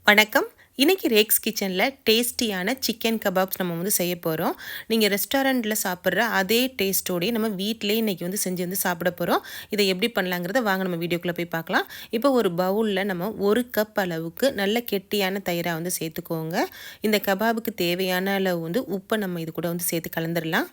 வணக்கம். இன்னைக்கு ரேக்ஸ் கிச்சனில் டேஸ்டியான சிக்கன் கபாப்ஸ் நம்ம வந்து செய்ய போகிறோம். நீங்கள் ரெஸ்டாரண்ட்டில் சாப்பிட்ற அதே டேஸ்ட்டோடையே நம்ம வீட்டிலே இன்றைக்கி வந்து செஞ்சு வந்து சாப்பிட போகிறோம். இதை எப்படி பண்ணலாங்கிறத வாங்க நம்ம வீடியோக்குள்ளே போய் பார்க்கலாம். இப்போ ஒரு பவுலில் நம்ம 1 கப் அளவுக்கு நல்ல கெட்டியான தயிராக வந்து சேர்த்துக்கோங்க. இந்த கபாபுக்கு தேவையான அளவு வந்து உப்பை நம்ம இது கூட வந்து சேர்த்து கலந்துடலாம்.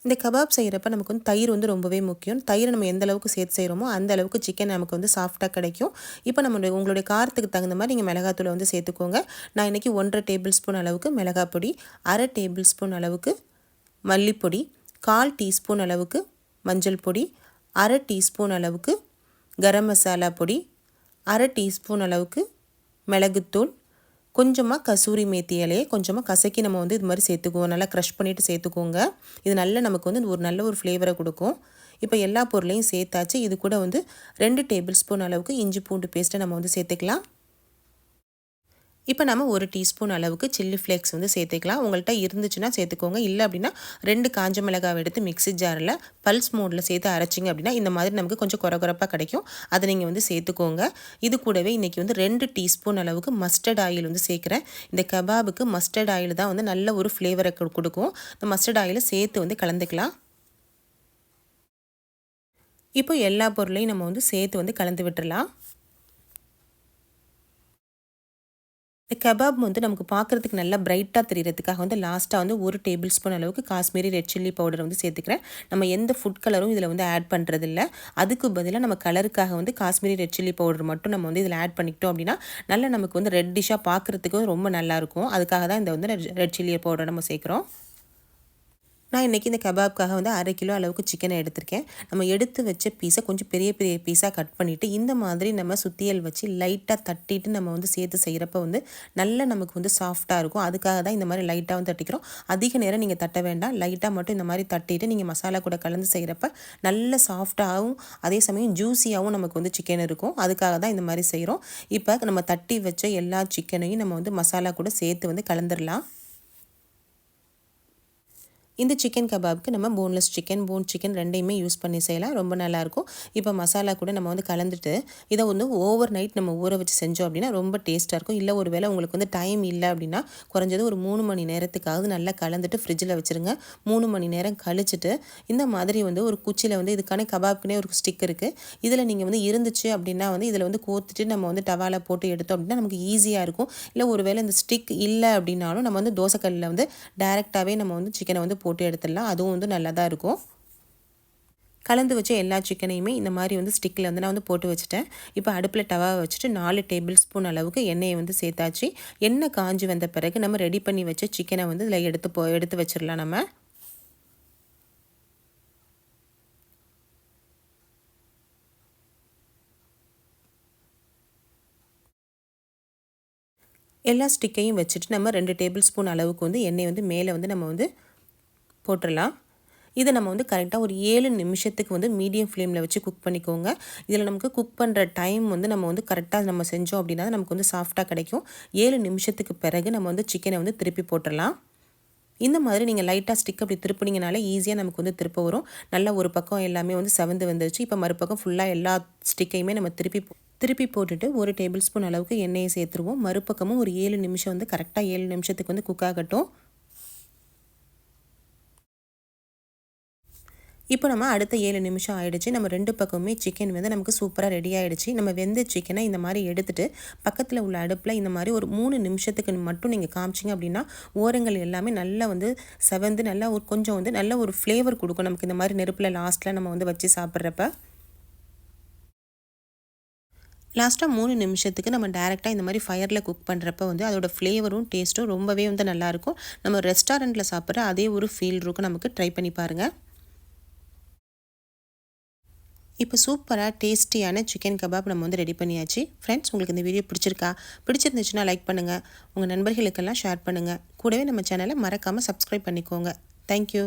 இந்த கபாப் செய்கிறப்ப நமக்கு வந்து தயிர் வந்து ரொம்பவே முக்கியம். தயிரை நம்ம எந்த அளவுக்கு சேர்த்து செய்கிறோமோ அந்த அளவுக்கு சிக்கன் நமக்கு வந்து சாஃப்டாக கிடைக்கும். இப்போ உங்களுடைய காரத்துக்கு தகுந்த மாதிரி நீங்கள் மிளகாத்தூளை வந்து சேர்த்துக்கோங்க. நான் இன்றைக்கி 1.5 டேபிள் ஸ்பூன் அளவுக்கு மிளகாய் பொடி, 1/2 டேபிள் ஸ்பூன் அளவுக்கு மல்லிப்பொடி, 1/4 டீஸ்பூன் அளவுக்கு மஞ்சள் பொடி, 1/2 டீஸ்பூன் அளவுக்கு கரம் மசாலா பொடி, 1/2 டீஸ்பூன் அளவுக்கு மிளகுத்தூள், கொஞ்சமாக கசூரி மேத்தி இலையை கொஞ்சமாக கசக்கி நம்ம வந்து இது மாதிரி சேர்த்துக்குவோம். நல்லா க்ரஷ் பண்ணிவிட்டு சேர்த்துக்கோங்க. இது நல்ல நமக்கு வந்து நல்ல ஒரு ஃப்ளேவரை கொடுக்கும். இப்போ எல்லா பொருளையும் சேர்த்தாச்சு. இது கூட வந்து 2 டேபிள் ஸ்பூன் அளவுக்கு இஞ்சி பூண்டு பேஸ்ட்டை நம்ம வந்து சேர்த்துக்கலாம். இப்போ நம்ம 1 டீஸ்பூன் அளவுக்கு சில்லி ஃப்ளேக்ஸ் வந்து சேர்த்துக்கலாம். உங்கள்கிட்ட இருந்துச்சுன்னா சேர்த்துக்கோங்க. இல்லை அப்படின்னா 2 காஞ்ச மிளகாய் எடுத்து மிக்ஸி ஜாரில் பல்ஸ் மோடில் சேர்த்து அரைச்சிங்க அப்படின்னா இந்த மாதிரி நமக்கு கொஞ்சம் குறகுறப்பாக கிடைக்கும். அதை நீங்கள் வந்து சேர்த்துக்கோங்க. இது கூடவே இன்றைக்கி வந்து 2 டீஸ்பூன் அளவுக்கு மஸ்டர்ட் ஆயில் வந்து சேர்க்குறேன். இந்த கபாபுக்கு மஸ்டர்ட் ஆயில் தான் வந்து நல்ல ஒரு ஃப்ளேவரை கொடுக்கும். இந்த மஸ்டர்ட் ஆயிலை சேர்த்து வந்து கலந்துக்கலாம். இப்போ எல்லா பொருளையும் நம்ம வந்து சேர்த்து வந்து கலந்து விட்டுறலாம். இந்த கபாப் வந்து நமக்கு பார்க்குறதுக்கு நல்லா பிரைட்டாக தெரியறதுக்காக வந்து லாஸ்ட்டாக வந்து 1 டேபிள் ஸ்பூன் அளவுக்கு காஷ்மீரி ரெட் சில்லி பவுடர் வந்து சேர்த்துக்கிறேன். நம்ம எந்த ஃபுட் கலரும் இதில் வந்து ஆட் பண்ணுறதில்ல. அதுக்கு பதிலாக நம்ம கலருக்காக வந்து காஷ்மீரி ரெட் சில்லி பவுடர் மட்டும் நம்ம வந்து இதில் ஆட் பண்ணிக்கிட்டோம் அப்படின்னா நல்லா நமக்கு வந்து ரெட்டிஷாக பார்க்குறதுக்கும் ரொம்ப நல்லாயிருக்கும். அதுக்காக தான் இந்த வந்து ரெட் சில்லி பவுடர் நம்ம சேர்க்குறோம். நான் இன்றைக்கி இந்த கபாப்காக வந்து 1/2 கிலோ அளவுக்கு சிக்கனை எடுத்திருக்கேன். நம்ம எடுத்து வச்ச பீஸை கொஞ்சம் பெரிய பெரிய பீஸாக கட் பண்ணிவிட்டு இந்த மாதிரி நம்ம சுத்தியல் வச்சு லைட்டாக தட்டிட்டு நம்ம வந்து சேர்த்து செய்கிறப்ப வந்து நல்லா நமக்கு வந்து சாஃப்டாக இருக்கும். அதுக்காக தான் இந்த மாதிரி லைட்டாக வந்து தட்டிக்கிறோம். அதிக நேரம் நீங்கள் தட்ட வேண்டாம். லைட்டாக மட்டும் இந்த மாதிரி தட்டிட்டு நீங்கள் மசாலா கூட கலந்து செய்கிறப்ப நல்ல சாஃப்டாகவும் அதே சமயம் ஜூஸியாகவும் நமக்கு வந்து சிக்கன் இருக்கும். அதுக்காக தான் இந்த மாதிரி செய்கிறோம். இப்போ நம்ம தட்டி வச்ச எல்லா சிக்கனையும் நம்ம வந்து மசாலா கூட சேர்த்து வந்து கலந்துடலாம். இந்த சிக்கன் கபாப்க்கு நம்ம போன்லெஸ் சிக்கன், போன் சிக்கன் ரெண்டையுமே யூஸ் பண்ணி செய்யலாம். ரொம்ப நல்லாயிருக்கும். இப்போ மசாலா கூட நம்ம வந்து கலந்துட்டு இதை வந்து ஓவர் நைட் நம்ம ஊற வச்சு செஞ்சோம் அப்படின்னா ரொம்ப டேஸ்ட்டாக இருக்கும். இல்லை ஒரு வேளை உங்களுக்கு வந்து டைம் இல்லை அப்படின்னா குறைஞ்சது ஒரு 3 மணி நேரத்துக்காவது நல்லா கலந்துட்டு ஃப்ரிட்ஜில் வச்சுருங்க. 3 மணி நேரம் கழிச்சிட்டு இந்த மாதிரி வந்து ஒரு குச்சியில் வந்து இதுக்கான கபாப்க்குனே ஒரு ஸ்டிக் இருக்குது. இதில் நீங்கள் வந்து இருந்துச்சு அப்படின்னா வந்து இதில் வந்து கோத்துட்டு நம்ம வந்து டவால போட்டு எடுத்தோம் அப்படின்னா நமக்கு ஈஸியாக இருக்கும். இல்லை ஒரு வேளை இந்த ஸ்டிக் இல்லை அப்படின்னாலும் நம்ம வந்து தோசைக்கல்லில் வந்து டைரெக்டாகவே நம்ம வந்து சிக்கனை வந்து போட்டு எடுத்துடலாம். அதுவும் வந்து நல்லா தான் இருக்கும். கலந்து வச்ச எல்லா சிக்கனையுமே இந்த மாதிரி வந்து ஸ்டிக்கில் வந்து நான் வந்து போட்டு வச்சுட்டேன். இப்போ அடுப்பில் டவாவை வச்சுட்டு 4 டேபிள் ஸ்பூன் அளவுக்கு எண்ணெயை வந்து சேர்த்தாச்சு. எண்ணெய் காஞ்சி வந்த பிறகு நம்ம ரெடி பண்ணி வச்ச சிக்கனை வந்து இதில் எடுத்து வச்சிடலாம். நம்ம எல்லா ஸ்டிக்கையும் வச்சுட்டு நம்ம 2 டேபிள் ஸ்பூன் அளவுக்கு வந்து எண்ணெய் வந்து மேலே வந்து நம்ம வந்து போட்டுடலாம். இதை நம்ம வந்து கரெக்டாக ஒரு 7 நிமிஷத்துக்கு வந்து மீடியம் ஃப்ளேமில் வச்சு குக் பண்ணிக்கோங்க. இதில் நமக்கு குக் பண்ணுற டைம் வந்து நம்ம வந்து கரெக்டாக நம்ம செஞ்சோம் அப்படின்னா நமக்கு வந்து சாஃப்டாக கிடைக்கும். 7 நிமிஷத்துக்கு பிறகு நம்ம வந்து சிக்கனை வந்து திருப்பி போட்டுடலாம். இந்த மாதிரி நீங்கள் லைட்டாக ஸ்டிக் அப்படி திருப்பினீங்கனாலே ஈஸியாக நமக்கு வந்து திருப்ப வரும். நல்லா ஒரு பக்கம் எல்லாமே வந்து செவந்து வந்துருச்சு. இப்போ மறுபக்கம் ஃபுல்லாக எல்லா ஸ்டிக்கையுமே நம்ம திருப்பி போட்டுட்டு 1 டேபிள் ஸ்பூன் அளவுக்கு எண்ணெயை சேர்த்துருவோம். மறுபக்கமும் ஒரு 7 நிமிஷம் வந்து கரெக்டாக 7 நிமிஷத்துக்கு வந்து குக் ஆகட்டும். இப்போ நம்ம அடுத்த 7 நிமிஷம் ஆகிடுச்சு. நம்ம 2 பக்கமுமே சிக்கன் வந்து நமக்கு சூப்பராக ரெடி ஆகிடுச்சு. நம்ம வெந்த சிக்கனை இந்த மாதிரி எடுத்துகிட்டு பக்கத்தில் உள்ள அடுப்பில் இந்த மாதிரி ஒரு 3 நிமிஷத்துக்கு மட்டும் நீங்கள் காமிச்சிங்க அப்படின்னா ஓரங்கள் எல்லாமே நல்லா வந்து செவந்து நல்லா ஒரு கொஞ்சம் வந்து நல்ல ஒரு ஃப்ளேவர் கொடுக்கும் நமக்கு இந்த மாதிரி நெருப்பில் லாஸ்ட்டில் நம்ம வந்து வச்சு சாப்பிட்றப்ப. லாஸ்ட்டாக 3 நிமிஷத்துக்கு நம்ம டேரெக்டாக இந்த மாதிரி ஃபயரில் குக் பண்ணுறப்ப வந்து அதோட ஃப்ளேவரும் டேஸ்ட்டும் ரொம்பவே வந்து நல்லாயிருக்கும். நம்ம ரெஸ்டாரண்ட்டில் சாப்பிட்ற அதே ஒரு ஃபீல் இருக்கும். நமக்கு ட்ரை பண்ணி பாருங்கள். இப்போ சூப்பராக டேஸ்டியான சிக்கன் கபாப் நம்ம வந்து ரெடி பண்ணியாச்சு. ஃப்ரெண்ட்ஸ், உங்களுக்கு இந்த வீடியோ பிடிச்சிருந்துச்சுன்னா லைக் பண்ணுங்கள். உங்கள் நண்பர்களுக்கெல்லாம் ஷேர் பண்ணுங்கள். கூடவே நம்ம சேனலை மறக்காமல் சப்ஸ்கிரைப் பண்ணிக்கோங்க. தேங்க்யூ.